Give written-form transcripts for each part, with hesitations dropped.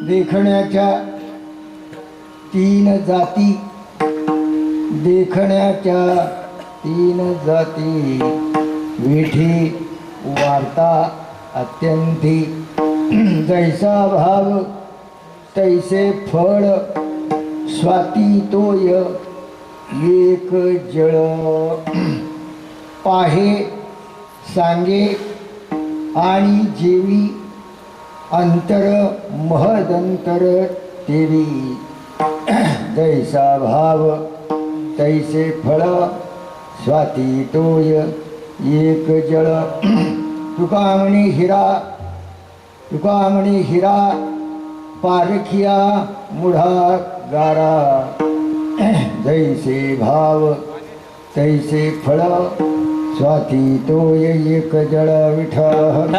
देखण्याच्या तीन जाती, देखण्याच्या तीन जाती, विठी वार्ता अत्यंती, जैसा भाव तैसे फळ, स्वाती तोय एक जळ, पाहे सांगे आणि जेवी, अंतर महदंतर तेवी, जैसा भाव तैसे फळ, स्वाती तोय एक जळ. तुका म्हणे हिरा, तुका म्हणे हिरा, पारखिया मुढा गारा, जैसे भाव तैसे फळ, स्वाती तोय एक जळ. विठ्ठल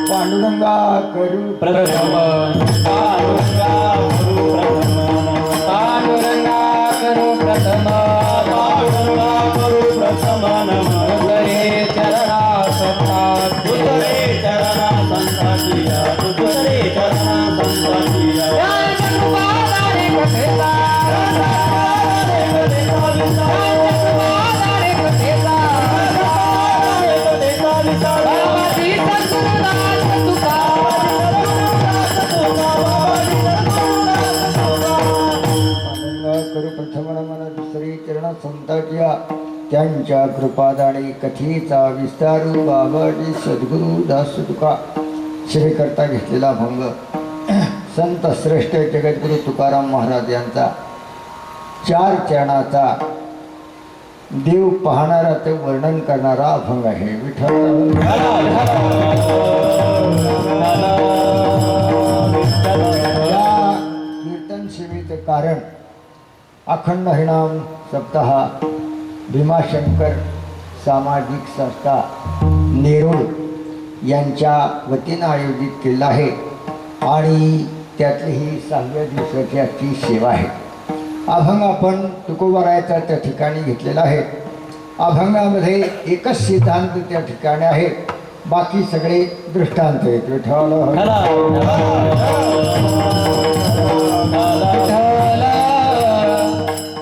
पांडुरंगा करू प्रथम, पांडुरंगा करू प्रथम, पांडुरंगा करू प्रथम, पांडुरंगा करू प्रथम. नमः रे चरणा संतान, तुझरे चरणा संतानिया, तुझरे चरणा संतानिया. जय जगन्नाथ रे कथेला, रे कथेला विसा, जगन्नाथ रे कथेला, रे कथेला विसा. बाबाजी सद्गुरुनाथ करू प्रथम नमन दुसरी चरण संतांच्या, त्यांच्या कृपादाने कथेचा विस्तारू, बाबाजी सद्गुरु दास तुका. श्रीकर्ता घेतलेला भंग संत श्रेष्ठ जगद्गुरु तुकाराम महाराज यांचा 4 चरणाचा देव पाहणारा ते वर्णन करणारा अभंग आहे. विठ्ठल या कीर्तन सेवेचं कारण अखंड हरिनाम सप्ताह भीमाशंकर सामाजिक संस्था नेरूळ यांच्या वतीनं आयोजित केलेला आहे आणि त्यातली ही 6व्या दिवसाची आजची सेवा आहे. अभंग आपण तुकोबारायचा त्या ठिकाणी घेतलेला आहे. अभंगामध्ये एकच सिद्धांत त्या ठिकाणी आहे, बाकी सगळे दृष्टांत आहेत. विठ्ठल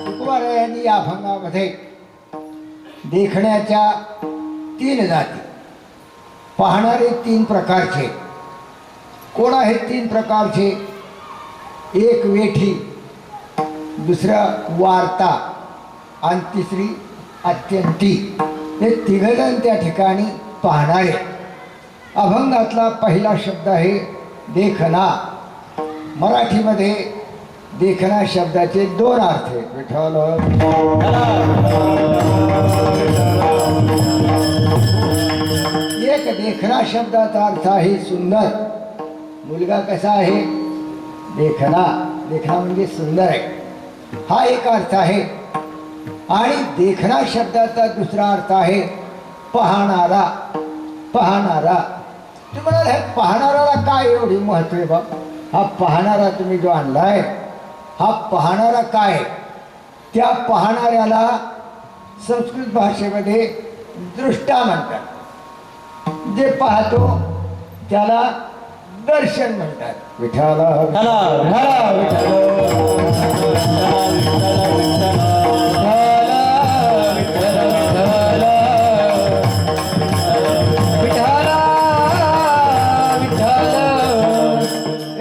तुकोबारायांनी या अभंगामध्ये देखण्याच्या 3 जाती, पाहणारे 3 प्रकारचे. कोण आहेत 3 प्रकारचे? एक वेठी, दुसरा वार्ता आणि तिसरी अत्यंती. हे 3 जण त्या ठिकाणी पाहणारे. अभंगातला पहिला शब्द आहे देखना. मराठीमध्ये देखना शब्दाचे 2 अर्थ आहेत. विठ्ठल एक देखना शब्दाचा अर्थ आहे सुंदर. मुलगा कसा आहे? देखना. देखना म्हणजे सुंदर आहे, हा एक अर्थ आहे. आणि देखना शब्दाचा दुसरा अर्थ आहे पाहणारा. पाहणारा. तुम्ही म्हणाल पाहणाऱ्याला काय एवढी महत्व आहे? बाब, हा पाहणारा तुम्ही जो आणलाय, हा पाहणारा काय? त्या पाहणाऱ्याला संस्कृत भाषेमध्ये दृष्टा म्हणतात. जे पाहतो त्याला दर्शन म्हणतात. विठ्ठल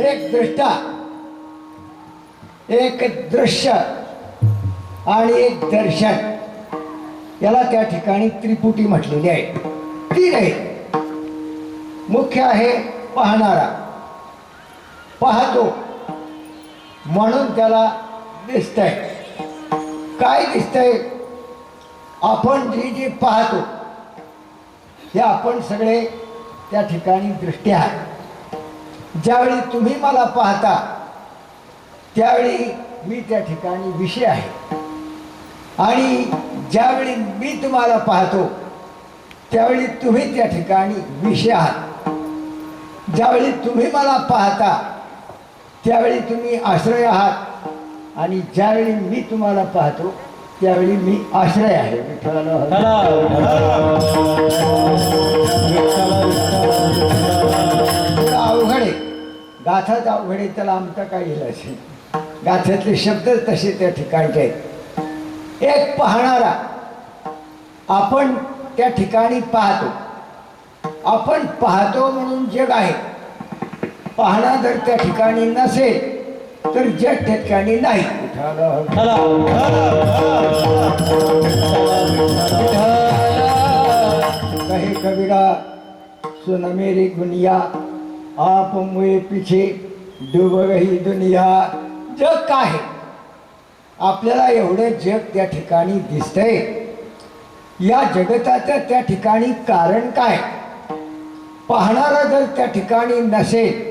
एक दृष्टा, एक दृश्य आणि एक दर्शन, याला त्या ठिकाणी त्रिपुटी म्हटलेली आहे. 3 आहे. मुख्य आहे पाहणारा. पाहतो म्हणून त्याला दिसतंय. काय दिसतंय? आपण जे जे पाहतो हे आपण सगळे त्या ठिकाणी दृष्टी आहे. ज्यावेळी तुम्ही मला पाहता त्यावेळी मी त्या ठिकाणी विषय आहे आणि ज्यावेळी मी तुम्हाला पाहतो त्यावेळी तुम्ही त्या ठिकाणी विषय आहात. ज्यावेळी तुम्ही मला पाहता त्यावेळी तुम्ही आश्रय आहात आणि ज्यावेळी मी तुम्हाला पाहतो त्यावेळी मी आश्रय आहे. विठ्ठलाला थोडं अवघड आहे, गाथाच अवघड आहे, त्याला आमचं काय इलाज आहे. गाथ्यातले शब्द तसे त्या ठिकाणचे आहेत. एक पाहणारा आपण त्या ठिकाणी पाहतो, आपण पाहतो म्हणून जग आहे. पाहणा जर त्या ठिकाणी नसेल तर जग त्या ठिकाणी नाही. कहे कबीरा सुन मेरी गुनिया आप मुए पीछे डूब गई दुनिया. जग काय आहे? आपल्याला एवढं जग त्या ठिकाणी दिसतंय. या जगताचं त्या ठिकाणी कारण काय? पाहणारा जर त्या ठिकाणी नसेल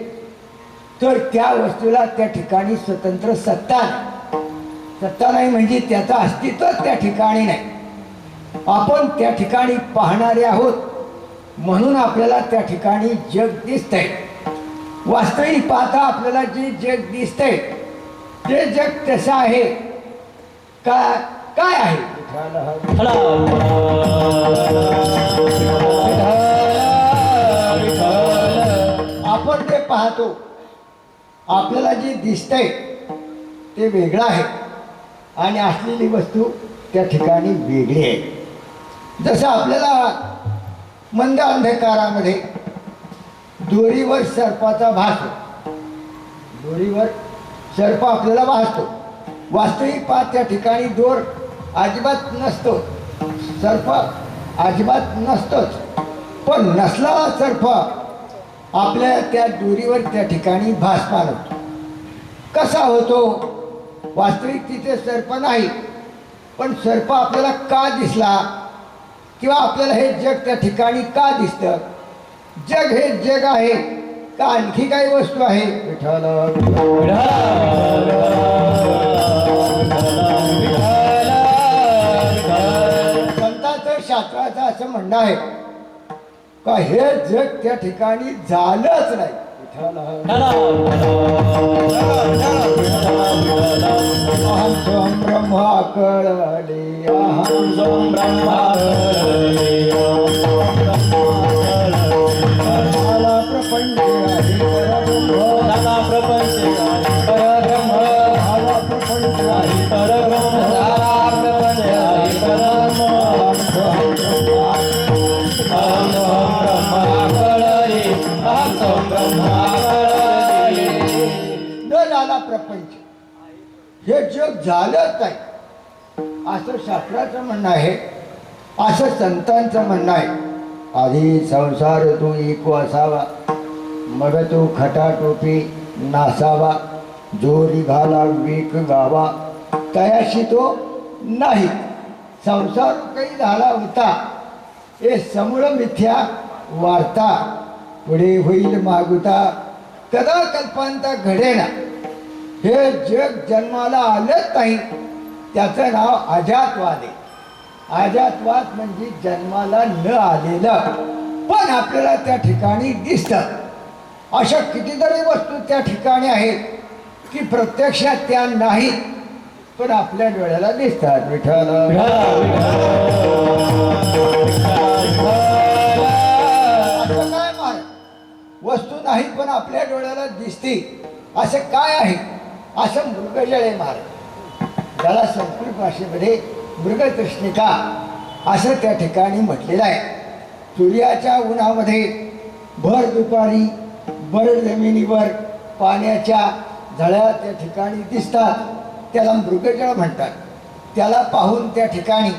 तर त्या वस्तूला त्या ठिकाणी स्वतंत्र सत्ता नाही. सत्ता नाही म्हणजे त्याचं अस्तित्वच त्या ठिकाणी नाही. आपण त्या ठिकाणी पाहणारे आहोत म्हणून आपल्याला त्या ठिकाणी जग दिसतंय. वास्तविक पाहता आपल्याला जे जग दिसतंय ते जग तसं आहे का? काय आहे? आपण ते पाहतो, आपल्याला जे दिसतंय ते वेगळं आहे आणि असलेली वस्तू त्या ठिकाणी वेगळी आहे. जसं आपल्याला मंद अंधकारामध्ये दोरीवर सर्पाचा भास होतो, दोरीवर सर्प आपल्याला भासतो. वास्तविक पाहत त्या ठिकाणी दोर अजिबात नसतो, सर्प अजिबात नसतोच. पण नसलेला सर्प आपल्या त्या दोरीवर त्या ठिकाणी भासमान होतो. कसा होतो? वास्तविक तिथे सर्प नाही, पण सर्प आपल्याला का दिसला किंवा आपल्याला हे जग त्या ठिकाणी का दिसतं? जग हे जग आहे का आणखी काही वस्तू आहे? संतांचं शास्त्राचं असं म्हणणं आहे का हे जग त्या ठिकाणी झालंच नाही. अहम स्वम ब्रह्मा कळले, अहम स्वम ब्रह्मा कळले, मला प्रपंच आहे परब्रह्म, मला प्रपंच आहे परब्रह्म, मला प्रपंच आहे परब्रह्म, मला प्रपंच आहे परब्रह्म. अहम स्वम ब्रह्मा कळले, अहम स्वम ब्रह्मा कळले. न झाला प्रपंच, हे जग झालंच नाही असं शास्त्राचं म्हणणं आहे, असं संतांचं म्हणणं आहे. आधी संसार तो एको असावा, मग तो खटाटोपी नासावा, जोरी घाला विक गावा, तयाशी तो नाही. संसार काही झाला होता हे समूळ मिथ्या वार्ता, पुढे होईल मागुता, कदा कल्पांता घडेना. हे जग जन्माला आलंच नाही, त्याचं नाव अजातवाद आहे. अजातवाद म्हणजे जन्माला न आलेलं पण आपल्याला त्या ठिकाणी दिसतं. अशा कितीतरी वस्तू त्या ठिकाणी आहेत की प्रत्यक्षात त्या नाहीत पण आपल्या डोळ्याला दिसतात. विठ्ठल असं काय मार वस्तू नाही पण आपल्या डोळ्याला दिसते असं काय आहे? असं मृगजळे मार, ज्याला संस्कृत भाषेमध्ये मृगतृष्णिका असं त्या ठिकाणी म्हटलेलं आहे. सूर्याच्या उन्हामध्ये भर दुपारी भर जमिनीवर पाण्याच्या झळ्या त्या ठिकाणी दिसतात, त्याला मृगजळ म्हणतात. त्याला पाहून त्या ठिकाणी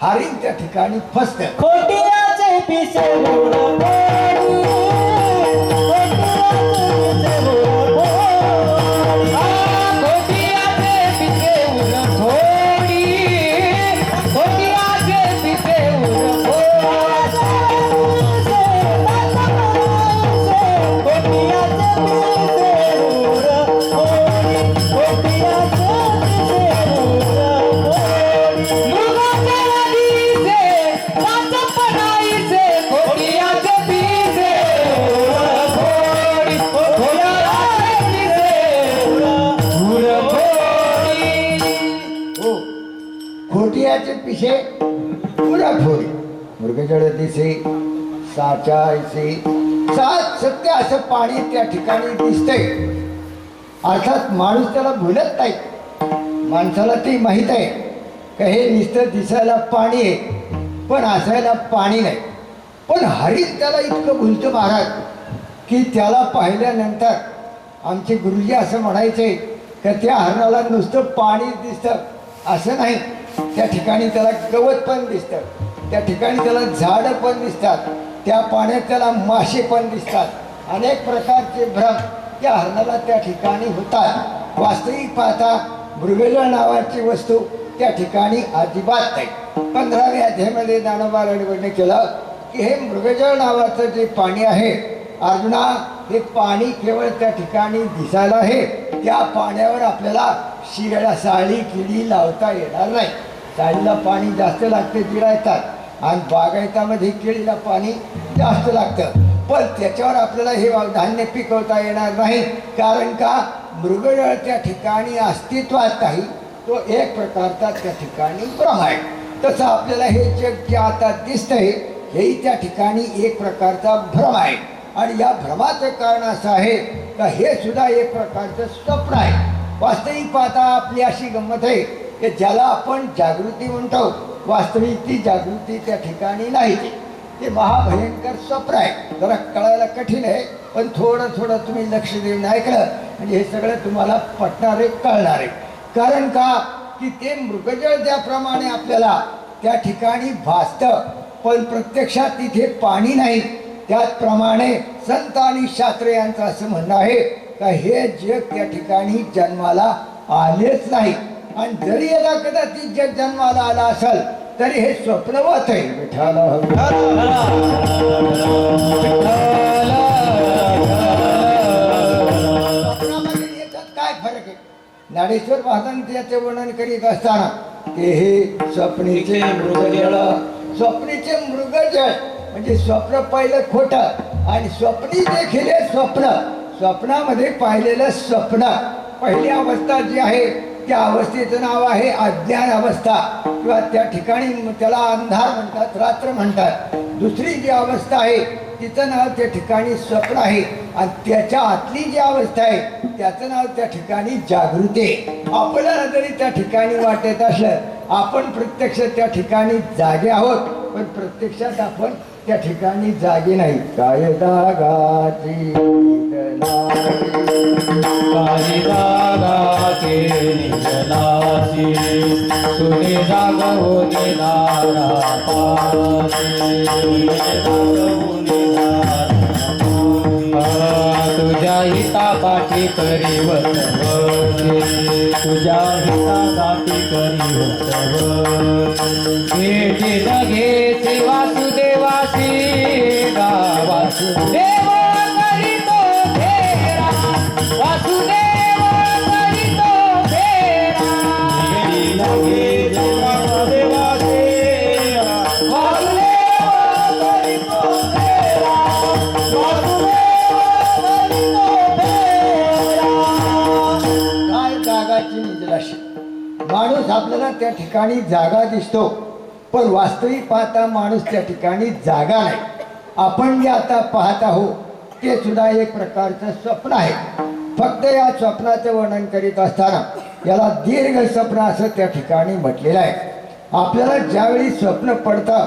हरिण त्या ठिकाणी फसतं. खोटियाचे पिसे Yeah. दिसे पुराफोरी मृगजळ दिसे साचा ऐसे सात सत्य असं पाणी त्या ठिकाणी दिसतंय. अर्थात माणूस त्याला भुलत नाही. माणसाला ते माहीत आहे का हे नुसतं दिसायला पाणी आहे पण असायला पाणी नाही. पण हरित त्याला इतकं भुलतं महाराज की त्याला पाहिल्यानंतर आमचे गुरुजी असं म्हणायचे का त्या हरणाला नुसतं पाणी दिसतं असं नाही. त्या ठिकाणी त्याला गवत पण दिसतं, त्या ठिकाणी त्याला झाडं पण दिसतात, त्या पाण्यात त्याला मासे पण दिसतात. अनेक प्रकारचे भ्रम त्या हरणाला त्या ठिकाणी होतात. वास्तविक पाहता मृगजळ नावाची वस्तू त्या ठिकाणी अजिबात नाही. 15व्या अध्यायामध्ये ज्ञानोबा रडवडने केलं की हे मृगजळ नावाचं जे पाणी आहे अर्जुना, हे पाणी केवळ त्या ठिकाणी दिसायला आहे. त्या पाण्यावर आपल्याला शिळा साळी किडी लावता येणार नाही. साळीला पाणी जास्त लागते जिरायतात आणि बागायतामध्ये केळीला पाणी जास्त लागतं. पण त्याच्यावर आपल्याला हे धान्य पिकवता येणार नाही. कारण का मृगजळ त्या ठिकाणी अस्तित्वात नाही. तो एक प्रकारचा त्या ठिकाणी भ्रम आहे. तसं आपल्याला हे जग जे आता दिसतंय हेही त्या ठिकाणी एक प्रकारचा भ्रम आहे. आणि या भ्रमाचं कारण असं आहे का हे सुद्धा एक प्रकारचं स्वप्न आहे. वास्तविक पाहता आपली अशी गंमत आहे की ज्याला आपण जागृती म्हणतो वास्तविक ती जागृती त्या ठिकाणी नाही. ते महाभयंकर स्वप्न आहे. जरा कळायला कठीण आहे पण थोडं थोडं तुम्ही लक्ष देऊन ऐकलं म्हणजे हे सगळं तुम्हाला पटणार आहे, कळणार आहे. कारण का की ते मृगजळ ज्याप्रमाणे आपल्याला त्या ठिकाणी भासतं पण प्रत्यक्षात तिथे पाणी नाही. त्याचप्रमाणे संत आणि शास्त्र यांचं असं म्हणणं आहे का हे जग त्या ठिकाणी जन्माला आलेच नाही. आणि जरी याला कदाचित जग जन्माला आला असेल तरी हे स्वप्नवत आहे. विठ्ठल स्वप्नामध्ये याच्यात काय फरक आहे? ज्ञानेश्वर महाराज याचे वर्णन करीत असताना ते हे स्वप्नीचे मृगजळ, स्वप्नीचे मृगजळ म्हणजे स्वप्न पहिलं खोटं आणि स्वप्नी देखील हे स्वप्न. स्वप्नामध्ये पाहिलेलं स्वप्न पहिली अवस्था जी आहे त्या अवस्थेचं नाव आहे अज्ञान अवस्था किंवा त्या ठिकाणी त्याला अंधार म्हणतात, रात्र म्हणतात. दुसरी जी अवस्था आहे तिचं नाव त्या ठिकाणी स्वप्न आहे आणि त्याच्या आतली जी अवस्था आहे त्याचं नाव त्या ठिकाणी जागृती आहे. आपल्याला जरी त्या ठिकाणी वाटत असलं आपण प्रत्यक्ष त्या ठिकाणी जागे आहोत पण प्रत्यक्षात आपण त्या ठिकाणी जागे नाही. काय जागाची सुने जाग होते तुझ्या हितासाठी करी वतवते, तुझ्या हितासाठी करी वतवते. भेटी न घेते वासुदेवाशी वासुदेव करीतो फेरा, वासुदेव करीतो फेरा. भेटी न घेते वासुदेवाशी वासुदेव करीतो फेरा, वासुदेव करीतो फेरा. काय जागाची निजलाशी. माणूस आपल्याला त्या ठिकाणी जागा दिसतो पण वास्तविक पाहता माणूस त्या ठिकाणी जागा नाही. आपण जे आता पाहत आहोत ते सुद्धा एक प्रकारचं स्वप्न आहे. फक्त या स्वप्नाचं वर्णन करीत असताना याला दीर्घ स्वप्न असं त्या ठिकाणी म्हटलेलं आहे. आपल्याला ज्यावेळी स्वप्न पडतं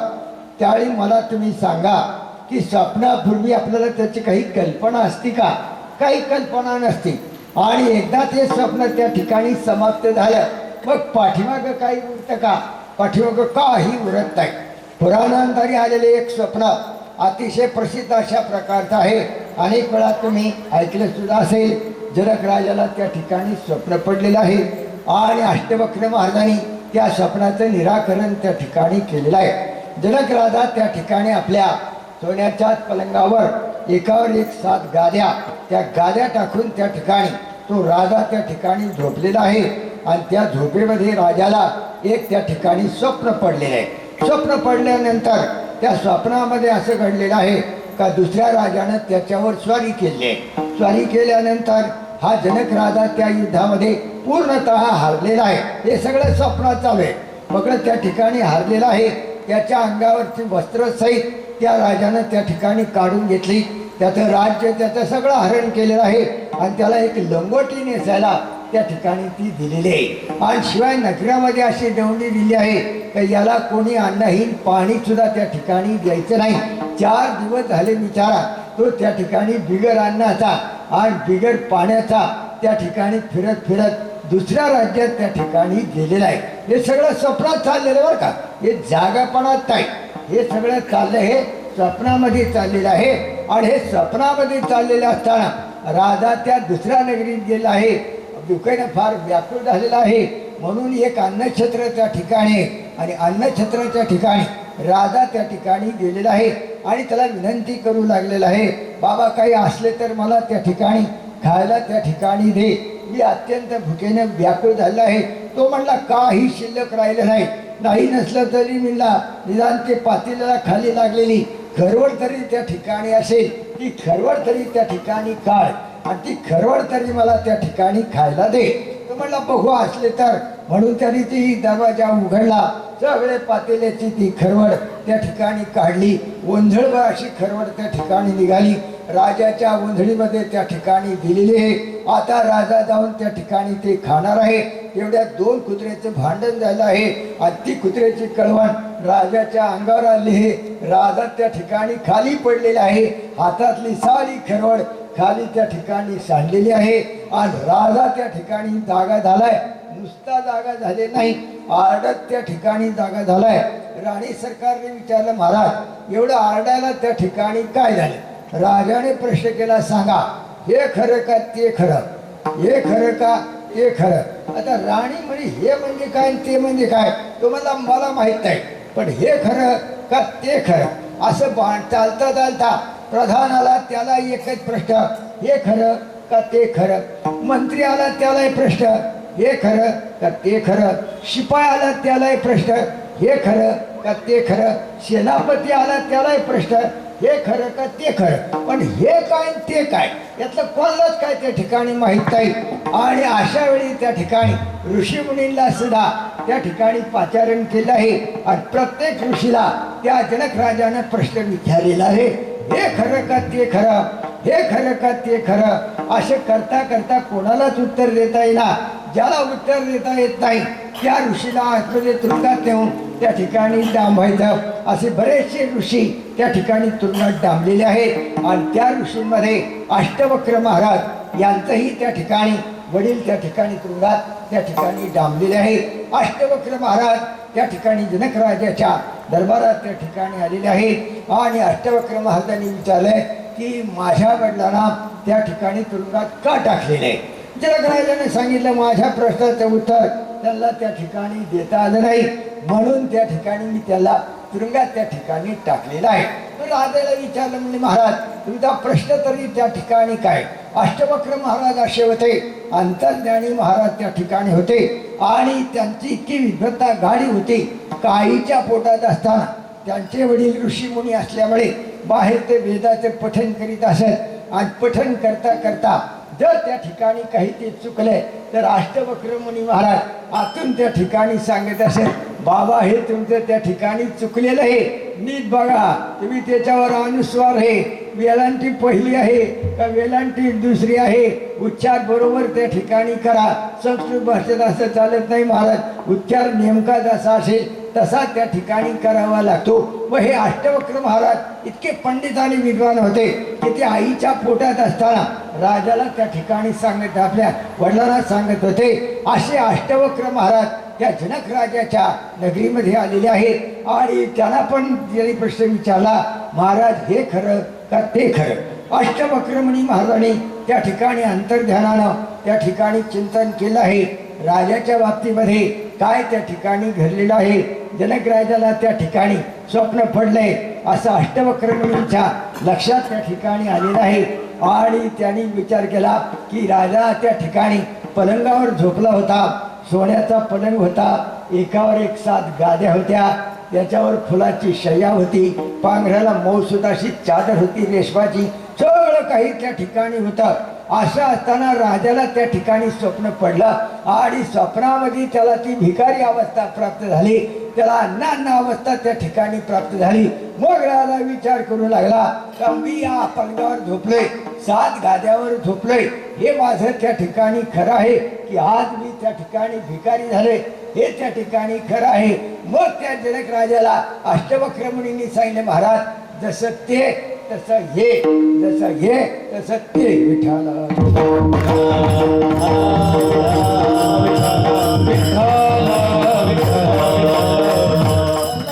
त्यावेळी मला तुम्ही सांगा की स्वप्नापूर्वी आपल्याला त्याची काही कल्पना असती का? काही कल्पना नसती. आणि एकदा ते स्वप्न त्या ठिकाणी समाप्त झालं मग पाठीमागं काही उरतं का? पाठीमागं काही उरत नाही. पुराणांतरी आलेले एक स्वप्न अतिशय प्रसिद्ध अशा प्रकारचं आहे. अनेक वेळा तुम्ही ऐकलं सुद्धा असेल. जनक राजाला त्या ठिकाणी स्वप्न पडलेलं आहे आणि अष्टवक्र महाराजांनी त्या स्वप्नाचं निराकरण त्या ठिकाणी केलेलं आहे. जनक राजा त्या ठिकाणी आपल्या सोन्याच्या पलंगावर एकावर एक 7 गाद्या, त्या गाद्या टाकून त्या ठिकाणी तो राजा त्या ठिकाणी झोपलेला आहे आणि त्या झोपेमध्ये राजाला एक त्या ठिकाणी स्वप्न पडलेलं आहे. स्वप्न पडल्यानंतर त्या स्वप्नामध्ये असं घडलेलं आहे का दुसऱ्या राजानं त्याच्यावर स्वारी केली आहे. स्वारी केल्यानंतर हा जनक राजा त्या युद्धामध्ये पूर्णतः हारलेला आहे. हे सगळं स्वप्नात चालू आहे. बघ त्या ठिकाणी हारलेला आहे. त्याच्या अंगावरची वस्त्रसहित त्या राजानं त्या ठिकाणी काढून घेतली. त्याचं राज्य त्याचं सगळं हरण केलेलं आहे आणि त्याला एक लंगोटी नेसायला त्या ठिकाणी ती दिलेली आहे. आणि शिवाय नगरामध्ये अशी दौंडी दिली आहे की याला कोणी अन्नहीन पाणी सुद्धा त्या ठिकाणी द्यायचं नाही. 4 दिवस झाले बिचारा तो त्या ठिकाणी बिगर अन्नाचा आणि बिगर पाण्याचा त्या ठिकाणी फिरत फिरत दुसऱ्या राज्यात त्या ठिकाणी गेलेला आहे. हे सगळं स्वप्नात चाललेलं बरं का, हे जागापणात नाही. हे सगळं चाललं हे स्वप्नामध्ये चाललेलं आहे. आणि हे स्वप्नामध्ये चाललेलं असताना राजा त्या दुसऱ्या नगरीत गेला आहे. दुःखाने फार व्याकुळ झालेला आहे. म्हणून एक अन्नछत्राच्या ठिकाणी आणि अन्नछत्राच्या ठिकाणी राजा त्या ठिकाणी गेलेला आहे आणि त्याला विनंती करू लागलेला आहे, बाबा काही असले तर मला त्या ठिकाणी खायला त्या ठिकाणी दे, मी अत्यंत भुकेने व्याकुळ झालेला आहे. तो म्हणला काही शिल्लक राहिलं नाही. नाही नसलं तरी म्हणला निदान ते पातेल्याला खाली लागलेली खरवड तरी त्या ठिकाणी असेल, ती खरवड तरी त्या ठिकाणी काढ आणि ती खरवड तरी मला त्या ठिकाणी खायला दे. तो म्हणला बघू असले तर. म्हणून त्यांनी ती दरवाजा उघडला. सगळे पातेल्याची ती खरवड त्या ठिकाणी काढली. ओंझळभर अशी खरवड त्या ठिकाणी निघाली. राजाच्या ओंझळीमध्ये त्या ठिकाणी दिलेली आहे. आता राजा जाऊन त्या ठिकाणी ते खाणार आहे. एवढ्या 2 कुत्र्याचं भांडण झालं आहे आणि ती कुत्र्याची कळवण राजाच्या अंगावर आली आहे. राजा त्या ठिकाणी खाली पडलेला आहे. हातातली सारी खरवड खाली त्या ठिकाणी सांडलेली आहे आणि राजा त्या ठिकाणी जागा झालाय. नुसता जागा झाले नाही, आरडत त्या ठिकाणी जागा झालाय. राणी सरकारने विचारलं, महाराज एवढं आरडायला त्या ठिकाणी काय झालं? राजाने प्रश्न केला, सांगा हे खरं का ते खरं, हे खरं का ते खरं. आता राणी म्हणे हे म्हणजे काय ते म्हणजे काय? तो म्हणला मला माहीत नाही, पण हे खरं का ते खरं. असं चालता चालता प्रधान आला, त्याला एकच प्रश्न, हे खरं का ते खरं. मंत्री आला, त्यालाही प्रश्न, हे खरं का ते खरं. शिपाई आला, त्यालाही प्रश्न, हे खरं का ते खरं. सेनापती आला, त्यालाही प्रश्न, हे खरं का ते खरं. पण हे काय ते काय यातलं कोणालाच काय त्या ठिकाणी माहीत नाही. आणि अशा वेळी त्या ठिकाणी ऋषीमुनींना सुद्धा त्या ठिकाणी पाचारण केलं आहे आणि प्रत्येक ऋषीला त्या जनक राजाने प्रश्न विचारलेला आहे, हे खरं का ते खरं, हे खरं का ते खरं. असे करता करता कोणालाच उत्तर देता येईना. ज्याला उत्तर देता येत नाही त्या ऋषीला आतमध्ये तुरुंगात नेऊन त्या ठिकाणी डांबायचं. असे बरेचसे ऋषी त्या ठिकाणी तुरुंगात डांबलेले आहेत. आणि त्या ऋषींमध्ये अष्टवक्र महाराज यांचंही त्या ठिकाणी वडील त्या ठिकाणी तुरुंगात त्या ठिकाणी डांबलेले आहेत. अष्टवक्र महाराज त्या ठिकाणी जनक राजाच्या दरबारात त्या ठिकाणी आलेले आहेत. आणि अष्टवक्र महाराजांनी विचारलंय की माझ्या वडिलांना त्या ठिकाणी तुरुंगात का टाकलेलं आहे. जनक राजाने सांगितलं, माझ्या प्रश्नाचं उत्तर त्यांना त्या ठिकाणी देता आलं नाही, म्हणून त्या ठिकाणी मी त्याला तुरुंगात त्या ठिकाणी टाकलेला आहे. तर राजाला विचारलं, म्हणजे महाराज तुमचा प्रश्न तरी त्या ठिकाणी काय. अष्टवक्र महाराज असे होते, अंतर्ज्ञानी महाराज त्या ठिकाणी होते आणि त्यांची इतकी विद्वत्ता गाढी होती. काईच्या पोटात असताना त्यांचे वडील ऋषीमुनी असल्यामुळे बाहेर ते वेदाचे पठण करीत असत आणि पठण करता करता जर त्या ठिकाणी काही ते चुकले तर अष्टवक्र मुनी महाराज आतून त्या ठिकाणी सांगत असेल, बाबा हे तुमचं त्या ठिकाणी चुकलेलं आहे, नीट बघा. तुम्ही त्याच्यावर अनुस्वार आहे, वेलांटी पहिली आहे का वेलांटी दुसरी आहे, उच्चार बरोबर त्या ठिकाणी करा. संस्कृत भाषेत असं चालत नाही महाराज, उच्चार नेमका जसा असेल तसा त्या ठिकाणी करावा लागतो. व हे अष्टवक्र महाराज इतके पंडित आणि विद्वान होते की ते आईच्या पोटात असताना राजाला त्या ठिकाणी सांगत, आपल्या वडिलांना सांगत होते. असे अष्टवक्र महाराज त्या जनक राजाच्या नगरीमध्ये आलेले आहेत. आणि त्यांना पण ज्यांनी प्रश्न विचारला, महाराज हे खरं का ते खरं. अष्टवक्रमणी महाराजांनी त्या ठिकाणी अंतर्ध्यानानं त्या ठिकाणी चिंतन केलं आहे. राजाच्या बाबतीमध्ये काय त्या ठिकाणी घडलेलं आहे. जनक राजाला त्या ठिकाणी स्वप्न पडलंय असं अष्टवक्रमणींच्या लक्षात त्या ठिकाणी आलेलं आहे. आणि त्यांनी विचार केला की राजा त्या ठिकाणी पलंगावर झोपला होता. सोन्याचा पलंग होता, एकावर एक 7 गाद्या होत्या, त्याच्यावर फुलाची शय्या होती, पांघऱ्याला मौसूत अशी चादर होती रेशमाची, सगळं काही त्या ठिकाणी होतं. असं असताना राजाला त्या ठिकाणी स्वप्न पडलं आणि स्वप्नामध्ये त्याला ती भिकारी अवस्था प्राप्त झाली, त्याला अन्न अवस्था त्या ठिकाणी प्राप्त झाली. मग राजा विचार करू लागला का मी या पलंगावर झोपलोय, 7 गाद्यावर झोपलोय, हे माझं त्या ठिकाणी खरं आहे की आज मी त्या ठिकाणी भिकारी झाले, हे त्या ठिकाणी खरं आहे. मग त्या जनक राजाला अष्टवक्र मुनींनी सांगितले, महाराज जसं ते तसं हे, जसं हे तसं ते. विठ्ठल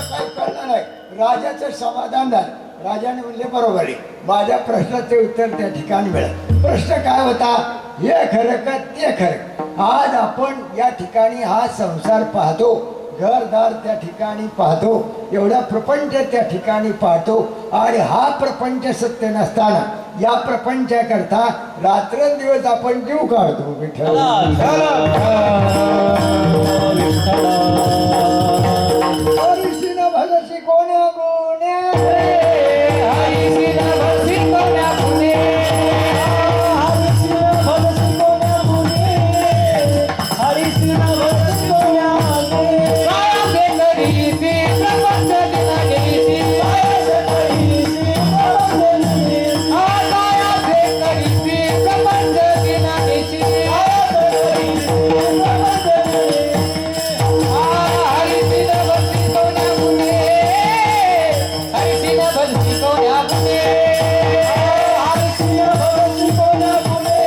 काय कळलं नाही. राजाचं समाधान झालं. राजाने म्हणले बरोबर आहे, माझ्या प्रश्नाचे उत्तर त्या ठिकाणी मिळालं. प्रश्न काय होता, हे खरं का ते खरं. आज आपण या ठिकाणी हा संसार पाहतो, घरदार त्या ठिकाणी पाहतो, एवढा प्रपंच त्या ठिकाणी पाहतो आणि हा प्रपंच सत्य नसताना या प्रपंचाकरता रात्रंदिवस आपण जीव काढतो. विठ्ठल हरिसिन भजसी कोण्या गुण्या, हरिसिन भजसी कोण्या गुणे, हरिसिन भजसी कोण्या गुणे, हरिसिन भजसी कोण्या गुणे. कायाचे करीसी प्रपंच दिनागेसी, कायाचे करीसी प्रपंच दिनागेसी, कायाचे करीसी प्रपंच दिनागेसी, कायाचे करीसी प्रपंच दिनागेसी. हरिसिन भजसी कोण्या गुणे, हरिसिन भजसी कोण्या गुणे, हरिसिन भजसी कोण्या गुणे,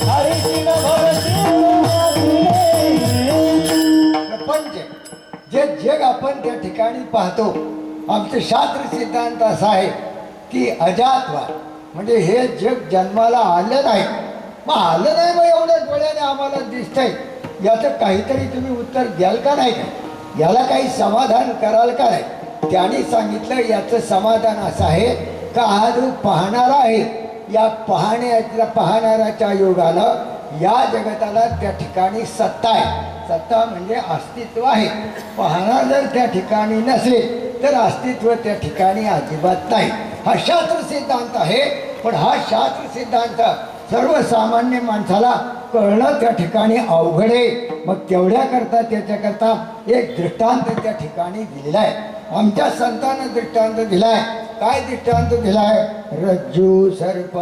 हरिसिन भजसी कोण्या गुणे. प्रपंच जे जग आपण त्या ठिकाणी पाहतो, आमचं शास्त्र सिद्धांत असा आहे की अजातवा म्हणजे हे जग जन्माला आलं नाही. मग आलं नाही, मग एवढ्या डोळ्याने आम्हाला दिसतंय, याचं काहीतरी तुम्ही उत्तर द्याल का नाही का, याला काही समाधान कराल का नाही. त्याने सांगितलं याचं समाधान असं आहे का हा जो पाहणारा आहे, या पाहणाऱ्याच्या योगानं या जगताला त्या ठिकाणी सत्ता आहे. सत्ता म्हणजे अस्तित्व आहे. पाहणार जर त्या ठिकाणी नसेल तर अस्तित्व त्या ठिकाणी अजिबात नाही. हा शास्त्र सिद्धांत आहे. पण हा शास्त्र सिद्धांत सर्वसामान्य माणसाला कळणं त्या ठिकाणी अवघड आहे. मग तेवढ्याकरता त्याच्याकरता एक दृष्टांत त्या ठिकाणी दिलेला आहे. आमच्या संतांनं दृष्टांत दिलाय. काय दृष्टांत दिलाय, रज्जू सर्प